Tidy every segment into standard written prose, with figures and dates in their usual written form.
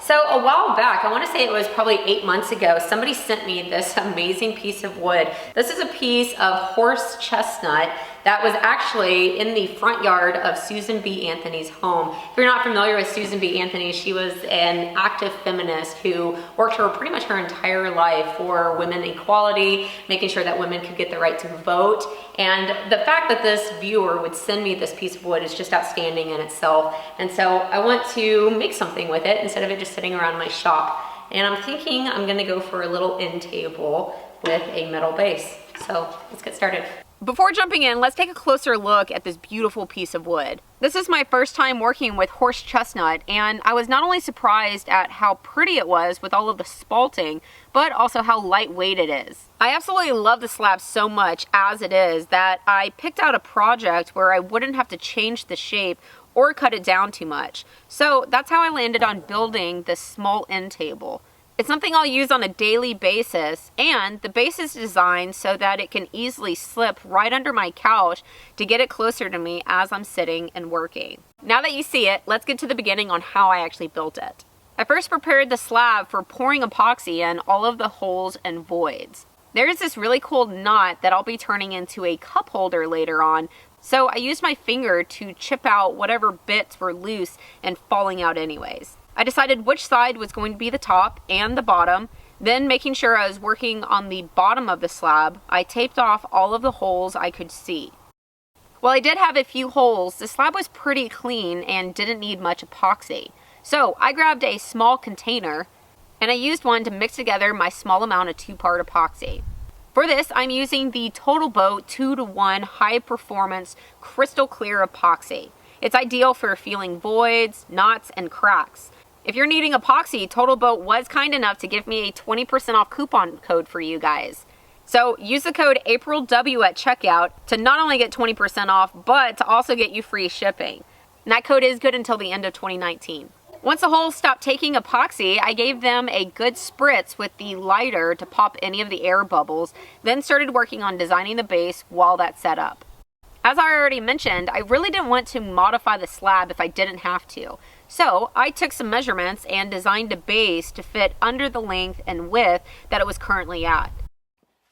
So a while back, I want to say it was probably 8 months ago, somebody sent me this amazing piece of wood. This is a piece of horse chestnut that was actually in the front yard of Susan B. Anthony's home. If you're not familiar with Susan B. Anthony, she was an active feminist who worked pretty much her entire life for women equality, making sure that women could get the right to vote. And the fact that this viewer would send me this piece of wood is just outstanding in itself. And so I want to make something with it instead of it just sitting around my shop. And I'm thinking I'm gonna go for a little end table with a metal base. So let's get started. Before jumping in, let's take a closer look at this beautiful piece of wood. This is my first time working with horse chestnut, and I was not only surprised at how pretty it was with all of the spalting, but also how lightweight it is. I absolutely love the slab so much as it is that I picked out a project where I wouldn't have to change the shape or cut it down too much. So that's how I landed on building this small end table. It's something I'll use on a daily basis, and the base is designed so that it can easily slip right under my couch to get it closer to me as I'm sitting and working. Now that you see it, let's get to the beginning on how I actually built it. I first prepared the slab for pouring epoxy in all of the holes and voids. There's this really cool knot that I'll be turning into a cup holder later on, so I used my finger to chip out whatever bits were loose and falling out anyways. I decided which side was going to be the top and the bottom. Then, making sure I was working on the bottom of the slab, I taped off all of the holes I could see. While I did have a few holes, the slab was pretty clean and didn't need much epoxy. So I grabbed a small container and I used one to mix together my small amount of 2-part epoxy. For this, I'm using the Total Boat 2-to-1 high performance crystal clear epoxy. It's ideal for feeling voids, knots, and cracks. If you're needing epoxy, Total Boat was kind enough to give me a 20% off coupon code for you guys. So use the code AprilW at checkout to not only get 20% off, but to also get you free shipping. And that code is good until the end of 2019. Once the holes stopped taking epoxy, I gave them a good spritz with the lighter to pop any of the air bubbles, then started working on designing the base while that set up. As I already mentioned, I really didn't want to modify the slab if I didn't have to. So I took some measurements and designed a base to fit under the length and width that it was currently at.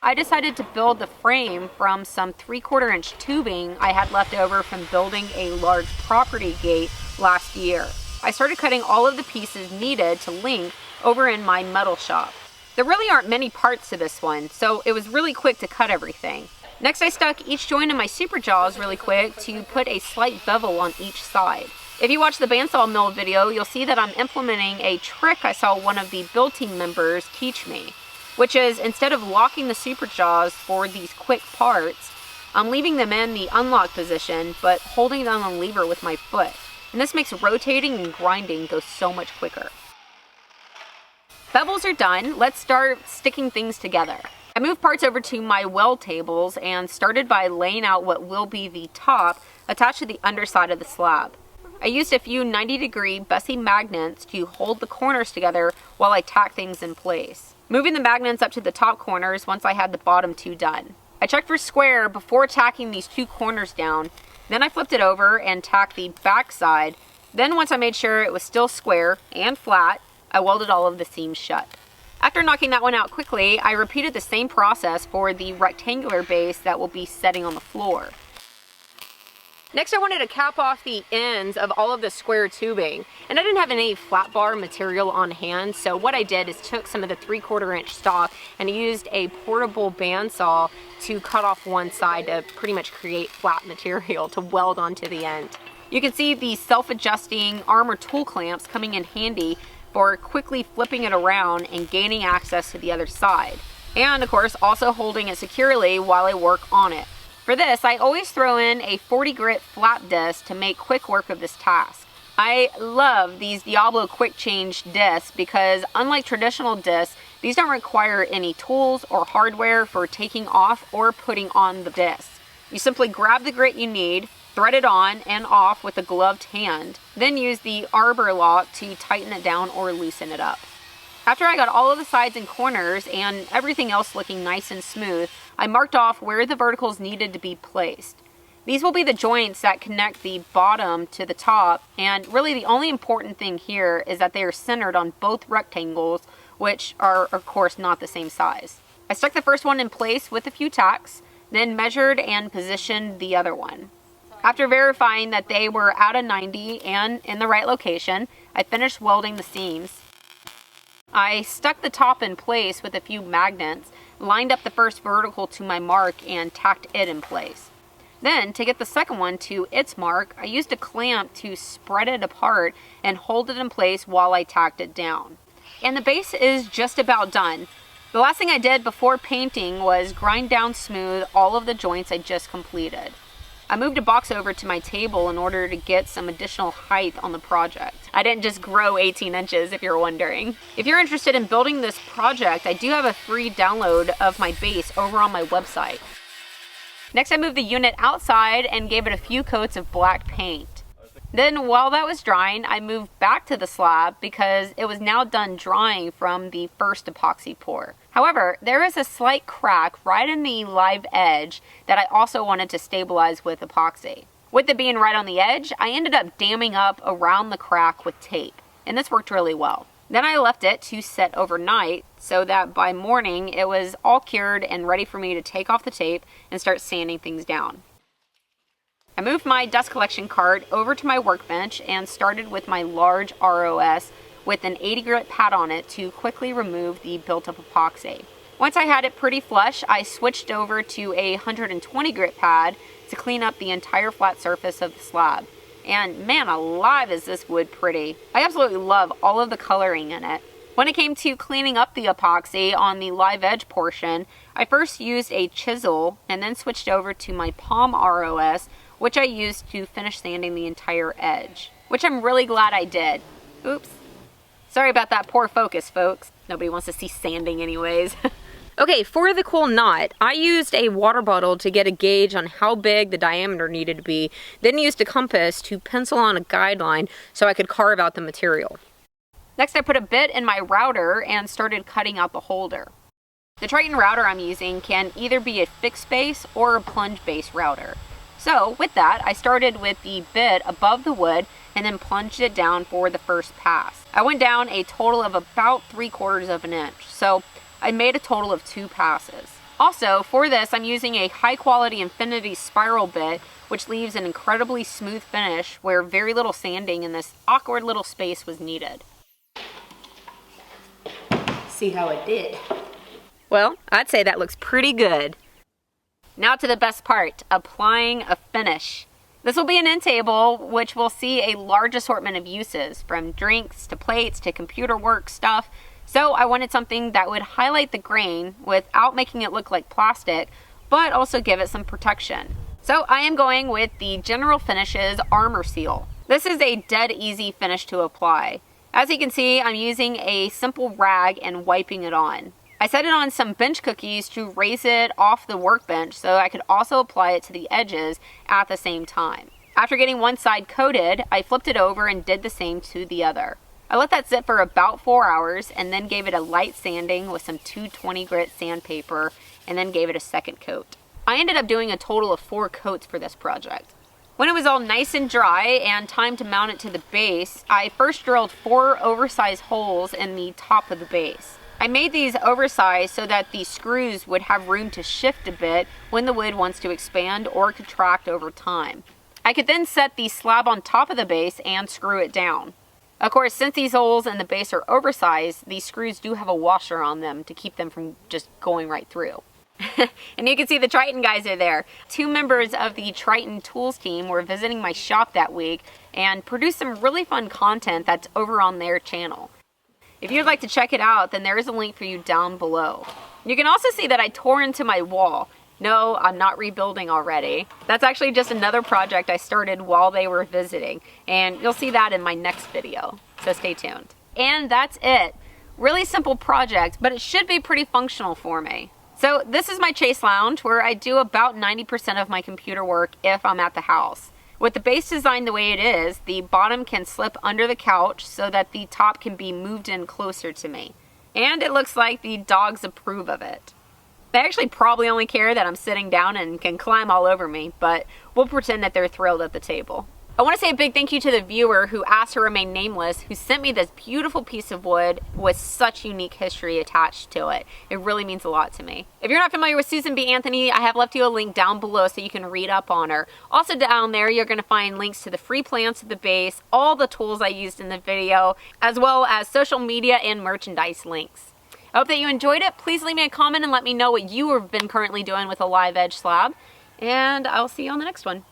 I decided to build the frame from some 3/4 inch tubing I had left over from building a large property gate last year. I started cutting all of the pieces needed to length over in my metal shop. There really aren't many parts to this one, so it was really quick to cut everything. Next, I stuck each joint of my super jaws really quick to put a slight bevel on each side. If you watch the bandsaw mill video, you'll see that I'm implementing a trick I saw one of the build team members teach me, which is instead of locking the super jaws for these quick parts, I'm leaving them in the unlock position, but holding down the lever with my foot. And this makes rotating and grinding go so much quicker. Bevels are done. Let's start sticking things together. I moved parts over to my weld tables and started by laying out what will be the top attached to the underside of the slab. I used a few 90-degree Bessie magnets to hold the corners together while I tack things in place, moving the magnets up to the top corners once I had the bottom 2 done. I checked for square before tacking these 2 corners down, then I flipped it over and tacked the back side. Then once I made sure it was still square and flat, I welded all of the seams shut. After knocking that one out quickly, I repeated the same process for the rectangular base that will be setting on the floor. Next, I wanted to cap off the ends of all of the square tubing, and I didn't have any flat bar material on hand, so what I did is took some of the 3/4 inch stock and used a portable bandsaw to cut off one side to pretty much create flat material to weld onto the end. You can see the self-adjusting armor tool clamps coming in handy for quickly flipping it around and gaining access to the other side. And of course, also holding it securely while I work on it. For this, I always throw in a 40 grit flat disc to make quick work of this task. I love these Diablo quick change discs because unlike traditional discs, these don't require any tools or hardware for taking off or putting on the disc. You simply grab the grit you need, thread it on and off with a gloved hand, then use the arbor lock to tighten it down or loosen it up. After I got all of the sides and corners and everything else looking nice and smooth, I marked off where the verticals needed to be placed. These will be the joints that connect the bottom to the top, and really the only important thing here is that they are centered on both rectangles, which are of course not the same size. I stuck the first one in place with a few tacks, then measured and positioned the other one. After verifying that they were at a 90 and in the right location, I finished welding the seams. I stuck the top in place with a few magnets, lined up the first vertical to my mark, and tacked it in place. Then, to get the second one to its mark, I used a clamp to spread it apart and hold it in place while I tacked it down. And the base is just about done. The last thing I did before painting was grind down smooth all of the joints I just completed. I moved a box over to my table in order to get some additional height on the project. I didn't just grow 18 inches, if you're wondering. If you're interested in building this project, I do have a free download of my base over on my website. Next, I moved the unit outside and gave it a few coats of black paint. Then, while that was drying, I moved back to the slab because it was now done drying from the first epoxy pour. However, there is a slight crack right in the live edge that I also wanted to stabilize with epoxy. With it being right on the edge, I ended up damming up around the crack with tape, and this worked really well. Then I left it to set overnight so that by morning it was all cured and ready for me to take off the tape and start sanding things down. I moved my dust collection cart over to my workbench and started with my large ROS with an 80 grit pad on it to quickly remove the built-up epoxy. Once I had it pretty flush, I switched over to a 120 grit pad to clean up the entire flat surface of the slab. And man alive, is this wood pretty. I absolutely love all of the coloring in it. When it came to cleaning up the epoxy on the live edge portion, I first used a chisel and then switched over to my palm ROS, which I used to finish sanding the entire edge, which I'm really glad I did. Oops. Sorry about that poor focus, folks. Nobody wants to see sanding anyways. Okay, for the cool knot, I used a water bottle to get a gauge on how big the diameter needed to be, then used a compass to pencil on a guideline so I could carve out the material. Next, I put a bit in my router and started cutting out the holder. The Triton router I'm using can either be a fixed base or a plunge base router. So with that, I started with the bit above the wood and then plunged it down for the first pass. I went down a total of about 3/4 of an inch, so I made a total of 2 passes. Also, for this, I'm using a high quality Infinity spiral bit, which leaves an incredibly smooth finish where very little sanding in this awkward little space was needed. See how it did. Well, I'd say that looks pretty good. Now to the best part, applying a finish. This will be an end table, which will see a large assortment of uses, from drinks to plates to computer work stuff. So I wanted something that would highlight the grain without making it look like plastic, but also give it some protection. So I am going with the General Finishes Armor Seal. This is a dead easy finish to apply. As you can see, I'm using a simple rag and wiping it on. I set it on some bench cookies to raise it off the workbench so I could also apply it to the edges at the same time. After getting one side coated, I flipped it over and did the same to the other. I let that sit for about 4 hours and then gave it a light sanding with some 220 grit sandpaper and then gave it a second coat. I ended up doing a total of 4 coats for this project. When it was all nice and dry and time to mount it to the base, I first drilled 4 oversized holes in the top of the base. I made these oversized so that the screws would have room to shift a bit when the wood wants to expand or contract over time. I could then set the slab on top of the base and screw it down. Of course, since these holes in the base are oversized, these screws do have a washer on them to keep them from just going right through. And you can see the Triton guys are there. 2 members of the Triton Tools team were visiting my shop that week and produced some really fun content that's over on their channel. If you'd like to check it out, then there is a link for you down below. You can also see that I tore into my wall. No, I'm not rebuilding already. That's actually just another project I started while they were visiting, and you'll see that in my next video, so stay tuned. And that's it. Really simple project, but it should be pretty functional for me. So this is my Chase Lounge, where I do about 90% of my computer work if I'm at the house. With the base designed the way it is, the bottom can slip under the couch so that the top can be moved in closer to me. And it looks like the dogs approve of it. They actually probably only care that I'm sitting down and can climb all over me, but we'll pretend that they're thrilled at the table. I want to say a big thank you to the viewer who asked to remain nameless, who sent me this beautiful piece of wood with such unique history attached to it. It really means a lot to me. If you're not familiar with Susan B. Anthony, I have left you a link down below so you can read up on her. Also down there, you're going to find links to the free plants at the base, all the tools I used in the video, as well as social media and merchandise links. I hope that you enjoyed it. Please leave me a comment and let me know what you have been currently doing with a live edge slab. And I'll see you on the next one.